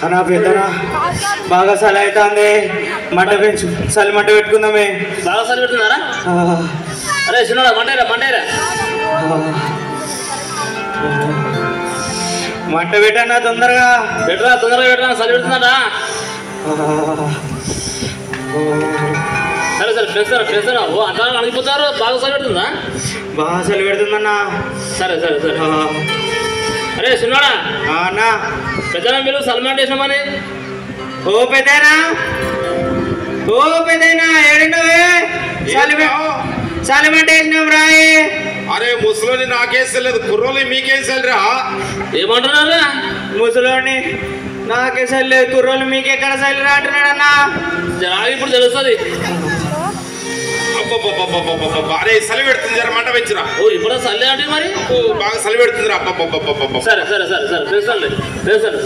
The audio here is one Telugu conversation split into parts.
అన్నా పెద్దనా బాగా చలి అవుతుంది. మంట పెంచు, చలి మంట పెట్టుకుందామే. బాగా చలి పెడుతున్నారా? అరే చిన్నడా మంటేరా మంటేరా మంట పెట్టన్నా తొందరగా పెట్టరా చలి పెడుతున్నాడా? సరే పెంచుతారా ఓ అంతా అడిగిపోతారు. బాగా చలి పెడుతుందా? బాగా చలి పెడుతుందన్నా. సరే అరే చిన్నడా అన్నా పెద్దనా మీరు సల్మాన్ వేసామని. ఓ పెద్దనా ఏడుండవే? చలి మంట వేసినాం రాయి. అరే ముసలోని నాకేసలేదు, కుర్రోలు మీకేసలేరా? ఏమంటున్నారా? ముసలోని నాకే చల్లి, కుర్రోలు మీకెక్కడ చల్లిరా అంటున్నాడన్నా. ఇప్పుడు తెలుస్తుంది. అరే చలి పెడుతుంది, జర మంట పెంచురా. ఓ ఇప్పుడు చల్లే అంటే మరి బాగా చలి పెడుతుందిరా. సరే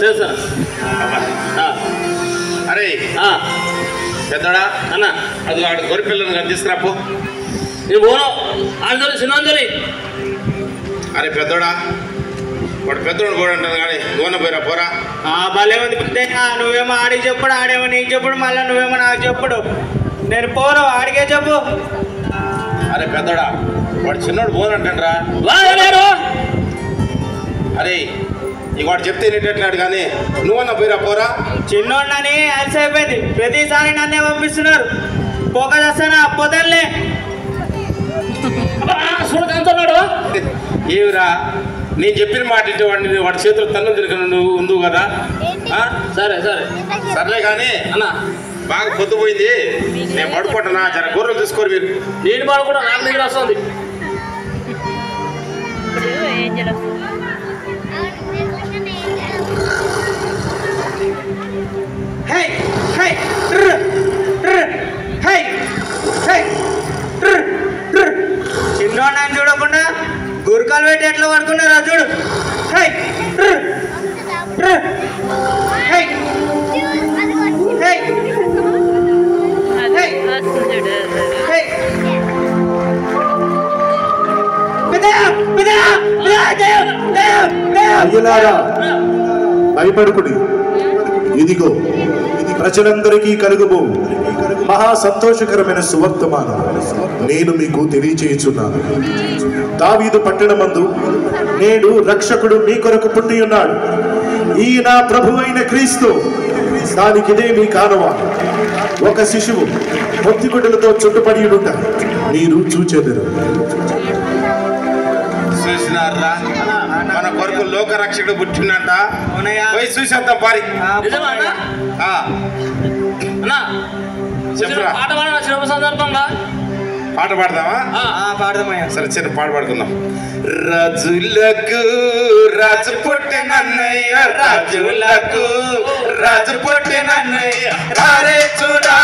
చేస్తాను. అరే పెద్దడా అన్న అది ఆడు గొర్రె పిల్లలు కానీ తీసుకురాపో. నేను పోను ఆంజలి చిన్నంజలి. అరే పెద్దోడా వాడు పెద్దోడు కూడా అంటాను కానీ గోన పోయిరా పోరా. భలే ఉంది పెద్దయ్యా. నువ్వేమో ఆడికి చెప్పుడు, ఆడేమో నీకు చెప్పుడు, మళ్ళీ నువ్వేమో నాకు చెప్పుడు. నేను పోను, ఆడికే చెప్పు. అరే పెద్దోడా వాడు చిన్నోడు పోనంటాడు. అరే ఇక వాడు చెప్తే నేటట్లాడు కానీ నువ్వన్నా పోయిరా పోరా. చిన్నోడిని అలసి అయిపోయింది, ప్రతిసారి నన్నే పంపిస్తున్నారు. పోక చేస్తానా పొదల్లే చూడకంటున్నాడు. ఏమిరా నేను చెప్పిన మాట ఇంటి వాడి చేతులు తన్ను తిరిగిన నువ్వు ఉందువు కదా. సర్లే కానీ అన్న బాగా పొద్దుపోయింది, నేను పడుకుంటున్నా. జర గొర్రెలు తీసుకోరు మీరు. నేను బాగా కూడా నాకు దగ్గర వస్తుంది. చిన్నోడిని చూడకుండా గురకాలు పెట్టి ఎట్లా పడుకున్నారా చూడు. అయ్యలారా భయపడుకుడి, ఇదిగో ప్రజలందరికీ కలుగుబో మహా సంతోషకరమైన సువర్తమానం నేను మీకు తెలియచేయుచున్నాను. దావీదు పట్టణమందు నేడు రక్షకుడు మీ కొరకు పుట్టి ఉన్నాడు. ఈయన ప్రభువైన క్రీస్తు. దానికిదే మీ కానువ. ఒక శిశువు పొత్తిగుడ్డలతో చుట్టుపడి ఉంట మీరు చూచెదరు. చూసినారా మన కొరకు లోక రక్షకుడు పుట్టినట్ట. పోయి చూసేద్దాం పారి. చెప్పరా పాట పాడిన చిన్న సందర్భంగా పాట పాడదామా? పాడదామయ్యా. సరే చిన్న పాట పాడుకుందాం. రాజులకు రాజు పుట్టినన్నయ్య, రాజులకు రాజు పుట్టినన్నయ్య, రారే చూడా.